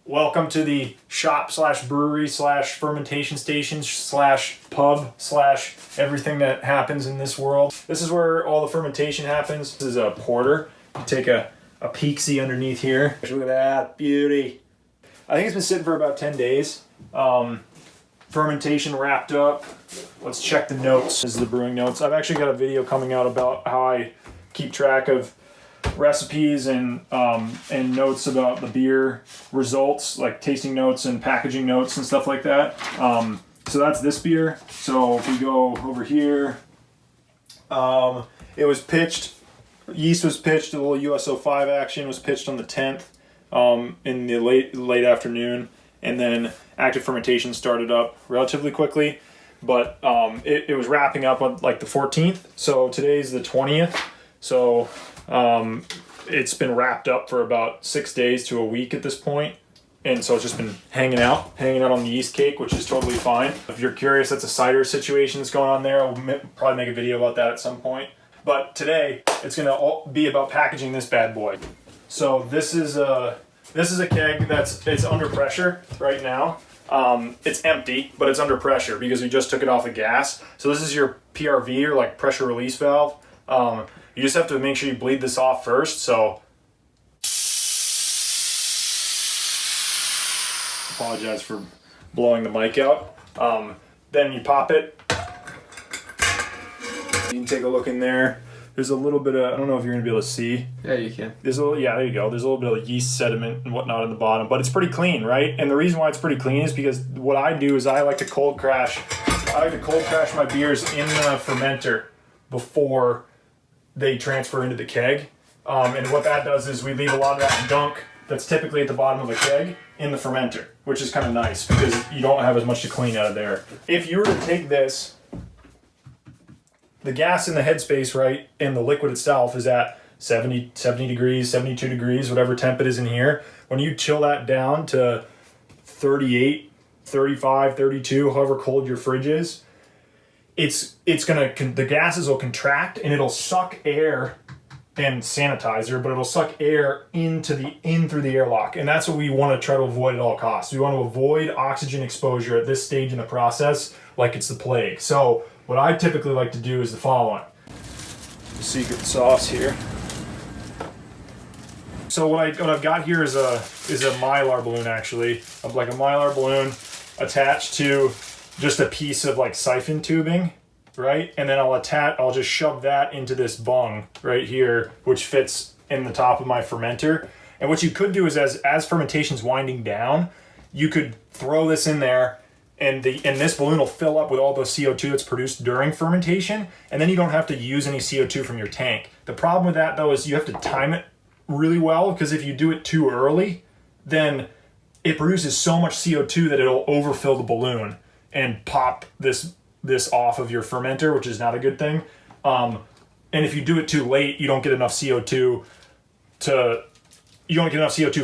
Welcome to the shop slash brewery slash fermentation station slash pub slash everything that happens in this world. This is where all the fermentation happens. This is a porter. You take a peek-see underneath here. Look at that beauty. I think it's been sitting for about 10 days. Fermentation wrapped up. Let's check the notes. This is the brewing notes. I've actually got a video coming out about how I keep track of recipes and notes about the beer results, like tasting notes and packaging notes and stuff like that. So that's this beer. So if we go over here, it was pitched, yeast was pitched, a little USO5 action was pitched on the 10th in the late afternoon, and then active fermentation started up relatively quickly, but it was wrapping up on like the 14th. So today's the 20th. So it's been wrapped up for about 6 days to a week at this point. And so it's just been hanging out on the yeast cake, which is totally fine. If you're curious, that's a cider situation that's going on there. I'll probably make a video about that at some point. But today, it's going to be about packaging this bad boy. So this is a keg it's under pressure right now. It's empty, but it's under pressure because we just took it off the gas. So this is your PRV, or like pressure release valve. You just have to make sure you bleed this off first. So, apologize for blowing the mic out. Then you pop it. You can take a look in there. There's a little bit of, I don't know if you're gonna be able to see. Yeah, you can. There's a little, yeah, there you go. There's a little bit of yeast sediment and whatnot in the bottom, but it's pretty clean, right? And the reason why it's pretty clean is because what I do is I like to cold crash my beers in the fermenter before they transfer into the keg. And what that does is we leave a lot of that gunk that's typically at the bottom of the keg in the fermenter, which is kind of nice because you don't have as much to clean out of there. If you were to take this, the gas in the headspace, right, and the liquid itself is at 70 degrees, 72 degrees, whatever temp it is in here. When you chill that down to 38, 35, 32, however cold your fridge is, the gases will contract and it'll suck air and sanitizer, but it'll suck air in through the airlock. And that's what we want to try to avoid at all costs. We want to avoid oxygen exposure at this stage in the process like it's the plague. So what I typically like to do is the following. The secret sauce here. So what I've got here is a Mylar balloon, actually. Like a Mylar balloon attached to just a piece of like siphon tubing, right? And then I'll just shove that into this bung right here, which fits in the top of my fermenter. And what you could do is as fermentation's winding down, you could throw this in there and this balloon will fill up with all the CO2 that's produced during fermentation, and then you don't have to use any CO2 from your tank. The problem with that though is you have to time it really well, because if you do it too early, then it produces so much CO2 that it'll overfill the balloon and pop this off of your fermenter, which is not a good thing. And if you do it too late, you don't get enough CO2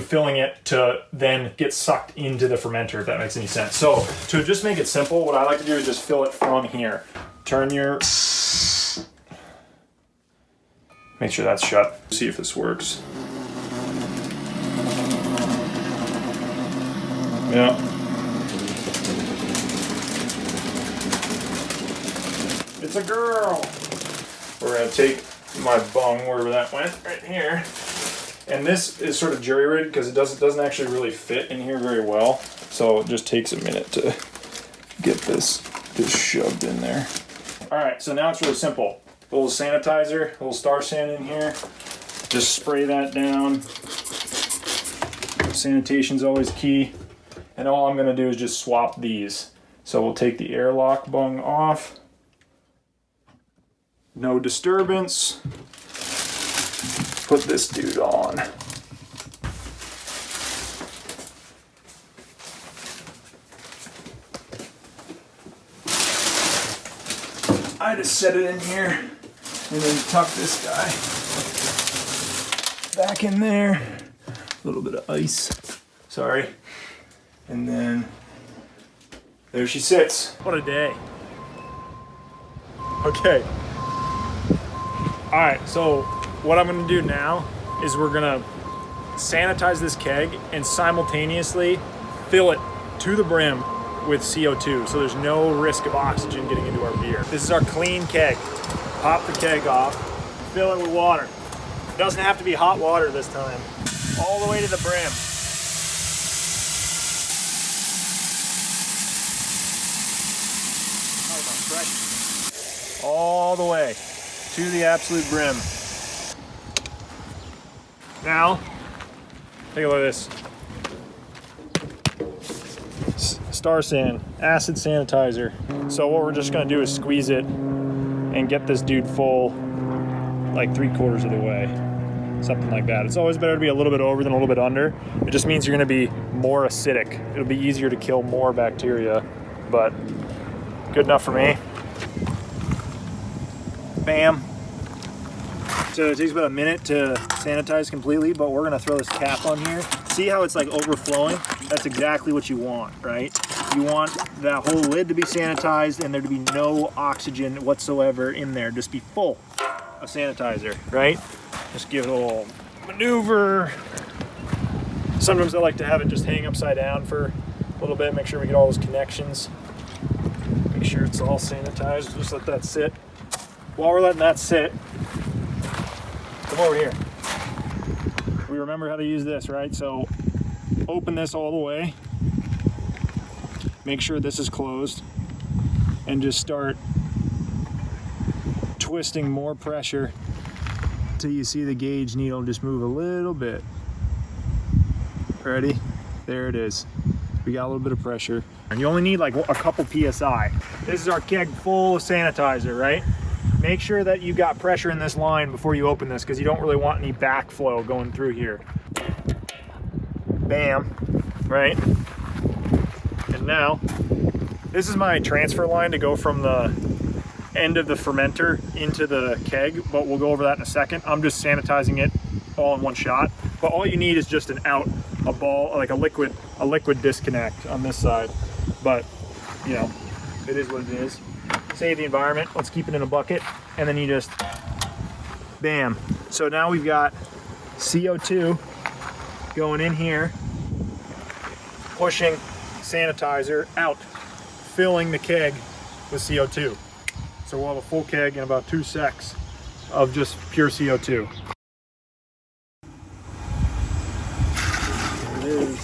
filling it to then get sucked into the fermenter, if that makes any sense. So to just make it simple, what I like to do is just fill it from here. Make sure that's shut. See if this works. Yeah. It's a girl. We're gonna take my bung wherever that went, right here. And this is sort of jury-rigged because it doesn't actually really fit in here very well. So it just takes a minute to get this shoved in there. All right, so now it's really simple. A little sanitizer, a little Star San in here. Just spray that down. Sanitation's always key. And all I'm gonna do is just swap these. So we'll take the airlock bung off. No disturbance. Put this dude on. I just set it in here and then tuck this guy back in there. A little bit of ice. Sorry. And then there she sits. What a day. Okay. All right, so what I'm gonna do now is we're gonna sanitize this keg and simultaneously fill it to the brim with CO2, so there's no risk of oxygen getting into our beer. This is our clean keg. Pop the keg off, fill it with water. It doesn't have to be hot water this time. All the way to the brim. All the way to the absolute brim. Now, take a look at this. Star San, acid sanitizer. So what we're just gonna do is squeeze it and get this dude full, like 3/4 of the way. Something like that. It's always better to be a little bit over than a little bit under. It just means you're gonna be more acidic. It'll be easier to kill more bacteria, but good enough for me. Bam. So it takes about a minute to sanitize completely, but we're gonna throw this cap on here. See how it's like overflowing? That's exactly what you want, right? You want that whole lid to be sanitized and there to be no oxygen whatsoever in there. Just be full of sanitizer, right? Just give it a little maneuver. Sometimes I like to have it just hang upside down for a little bit, make sure we get all those connections. Make sure it's all sanitized, just let that sit. While we're letting that sit, come over here. We remember how to use this, right? So open this all the way. Make sure this is closed and just start twisting more pressure till you see the gauge needle just move a little bit. Ready? There it is. We got a little bit of pressure. And you only need like a couple PSI. This is our keg full of sanitizer, right? Make sure that you got pressure in this line before you open this because you don't really want any backflow going through here. Bam, right? And now, this is my transfer line to go from the end of the fermenter into the keg, but we'll go over that in a second. I'm just sanitizing it all in one shot. But all you need is just an out, a ball, like a liquid disconnect on this side. But, you know, it is what it is. Save the environment, let's keep it in a bucket, and then you just, bam. So now we've got CO2 going in here, pushing sanitizer out, filling the keg with CO2. So we'll have a full keg in about 2 secs of just pure CO2. There it is.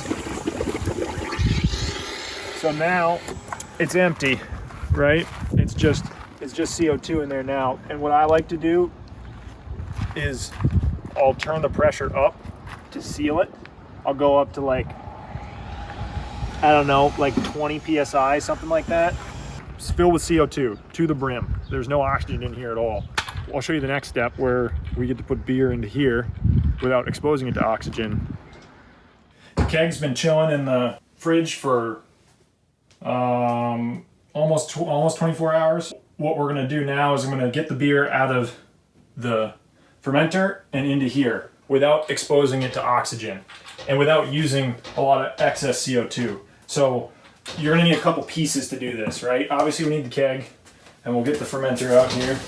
So now it's empty, right? It's just CO2 in there now. And what I like to do is I'll turn the pressure up to seal it. I'll go up to like, I don't know, like 20 PSI, something like that. It's filled with CO2 to the brim. There's no oxygen in here at all. I'll show you the next step where we get to put beer into here without exposing it to oxygen. The keg's been chilling in the fridge for almost 24 hours. What we're gonna do now is I'm gonna get the beer out of the fermenter and into here without exposing it to oxygen and without using a lot of excess CO2. So you're gonna need a couple pieces to do this, right? Obviously we need the keg, and we'll get the fermenter out here.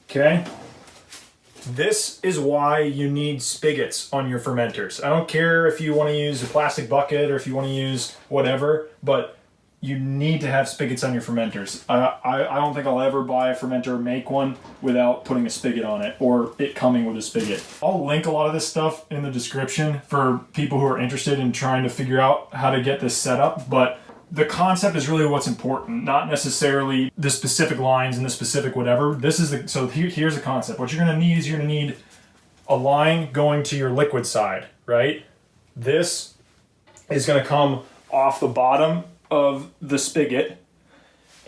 Okay. This is why you need spigots on your fermenters. I don't care if you want to use a plastic bucket or if you want to use whatever, but you need to have spigots on your fermenters. I don't think I'll ever buy a fermenter or make one without putting a spigot on it or it coming with a spigot. I'll link a lot of this stuff in the description for people who are interested in trying to figure out how to get this set up, but the concept is really what's important, not necessarily the specific lines and the specific whatever. So here's the concept. What you're gonna need is you're gonna need a line going to your liquid side, right? This is gonna come off the bottom of the spigot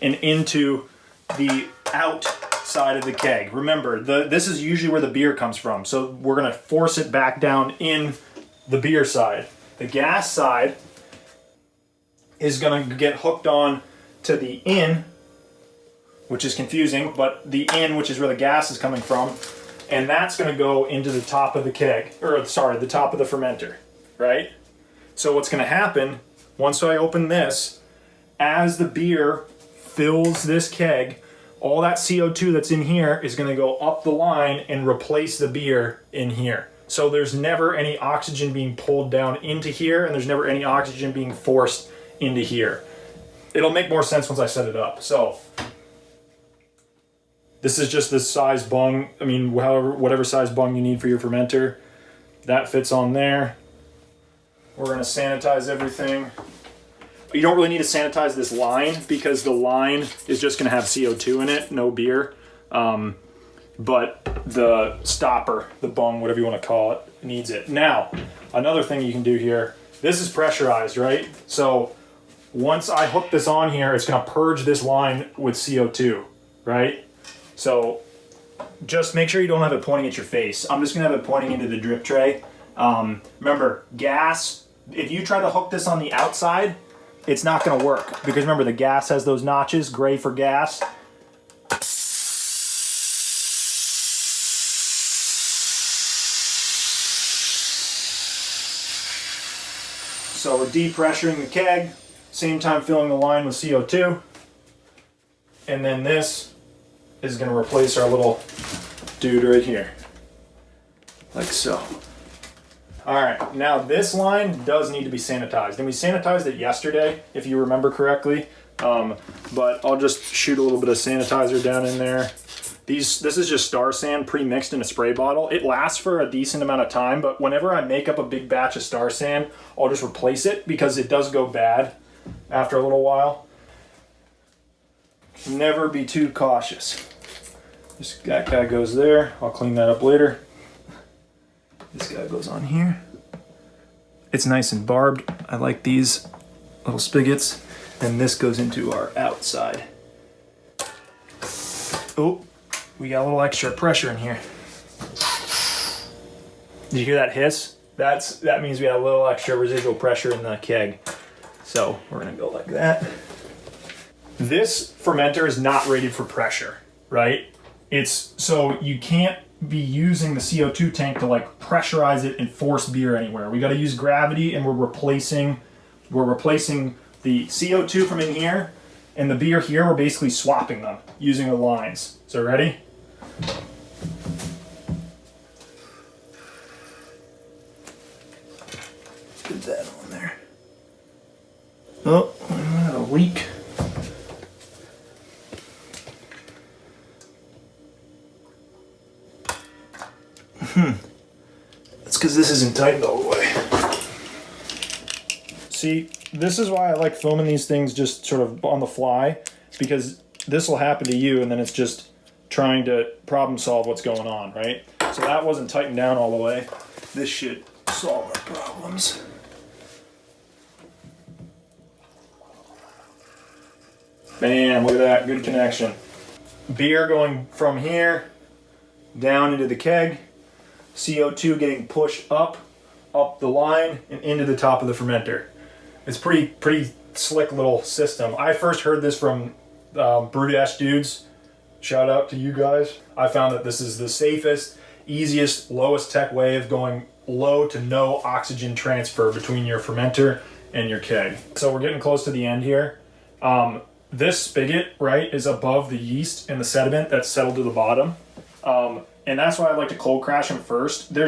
and into the outside of the keg. Remember, this is usually where the beer comes from. So we're gonna force it back down in the beer side. The gas side is going to get hooked on to the in, which is confusing, but the in, which is where the gas is coming from, and that's going to go into the top of the keg, or sorry, the top of the fermenter, right? So what's going to happen, once I open this, as the beer fills this keg, all that CO2 that's in here is going to go up the line and replace the beer in here. So there's never any oxygen being pulled down into here, and there's never any oxygen being forced into here. It'll make more sense once I set it up. So this is just this size bung. I mean, whatever size bung you need for your fermenter, that fits on there. We're going to sanitize everything. You don't really need to sanitize this line because the line is just going to have CO2 in it, no beer. But the stopper, the bung, whatever you want to call it, needs it. Now, another thing you can do here, this is pressurized, right? So once I hook this on here, it's going to purge this line with CO2, right? So just make sure you don't have it pointing at your face. I'm just going to have it pointing into the drip tray. Remember, gas, if you try to hook this on the outside, it's not going to work because remember, the gas has those notches, gray for gas. So we're depressuring the keg, same time filling the line with CO2. And then this is going to replace our little dude right here, like so. All right, now this line does need to be sanitized, and we sanitized it yesterday, if you remember correctly. But I'll just shoot a little bit of sanitizer down in there. This is just Star San pre-mixed in a spray bottle. It lasts for a decent amount of time, but whenever I make up a big batch of Star San, I'll just replace it because it does go bad after a little while. Never be too cautious. That guy goes there. I'll clean that up later. This guy goes on here. It's nice and barbed. I like these little spigots. And this goes into our outside. Oh, we got a little extra pressure in here. Did you hear that hiss? That means we got a little extra residual pressure in the keg. So we're gonna go like that. This fermenter is not rated for pressure, right? So you can't be using the CO2 tank to like pressurize it and force beer anywhere. We got to use gravity, and we're replacing the CO2 from in here and the beer here. We're basically swapping them using the lines. So ready? Get that on there. Oh, I had a leak. That's because this isn't tightened all the way. See, this is why I like filming these things just sort of on the fly, because this will happen to you and then it's just trying to problem solve what's going on, right? So that wasn't tightened down all the way. This should solve our problems. Bam, look at that, good connection. Beer going from here down into the keg. CO2 getting pushed up the line and into the top of the fermenter. It's pretty slick little system. I first heard this from Brutash dudes. Shout out to you guys. I found that this is the safest, easiest, lowest tech way of going low to no oxygen transfer between your fermenter and your keg. So we're getting close to the end here. This spigot, right, is above the yeast and the sediment that's settled to the bottom. And that's why I like to cold crash them first. There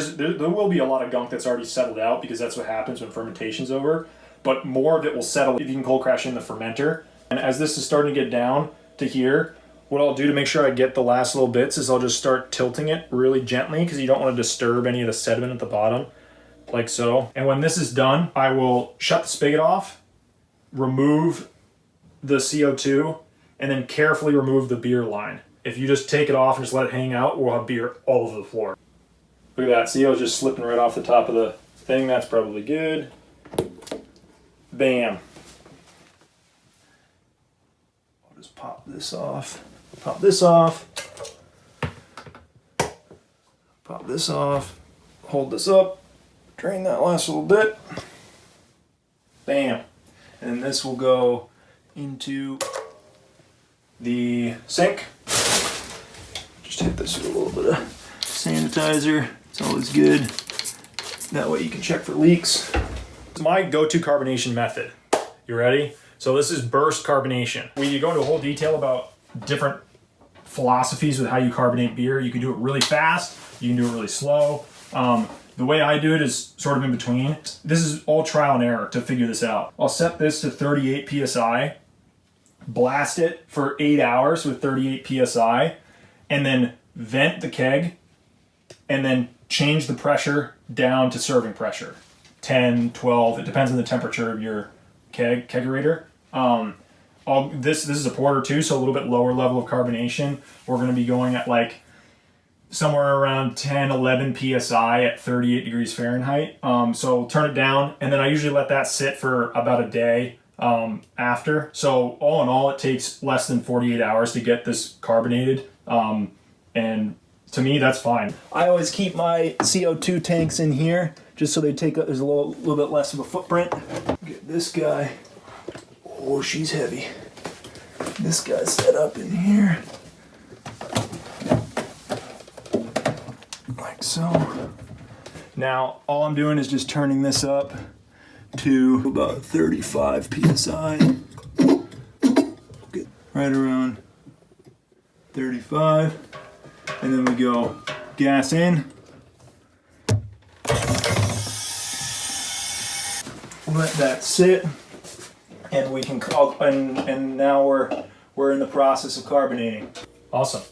will be a lot of gunk that's already settled out because that's what happens when fermentation's over. But more of it will settle if you can cold crash in the fermenter. And as this is starting to get down to here, what I'll do to make sure I get the last little bits is I'll just start tilting it really gently because you don't want to disturb any of the sediment at the bottom, like so. And when this is done, I will shut the spigot off, remove the CO2, and then carefully remove the beer line. If you just take it off and just let it hang out, we'll have beer all over the floor. Look at that. See, I was just slipping right off the top of the thing. That's probably good. Bam. I'll just pop this off. Pop this off. Pop this off. Hold this up. Drain that last little bit. Bam. And this will go into the sink. Just hit this with a little bit of sanitizer. It's always good. That way you can check for leaks. It's my go-to carbonation method. You ready? So this is burst carbonation. We go into a whole detail about different philosophies with how you carbonate beer. You can do it really fast, you can do it really slow. The way I do it is sort of in between. This is all trial and error to figure this out. I'll set this to 38 psi, blast it for 8 hours with 38 psi, and then vent the keg, and then change the pressure down to serving pressure. 10, 12, it depends on the temperature of your kegerator. This is a porter too, so a little bit lower level of carbonation. We're going to be going at like somewhere around 10, 11 psi at 38 degrees Fahrenheit. So turn it down, and then I usually let that sit for about a day after. So all in all, it takes less than 48 hours to get this carbonated. And to me, that's fine. I always keep my CO2 tanks in here just so there's a little bit less of a footprint. Get this guy. Oh, she's heavy. This guy's set up in here. Like so. Now, all I'm doing is just turning this up to about 35 psi. Right around 35. And then we go gas in. Let that sit. And we can and now we're in the process of carbonating. Awesome.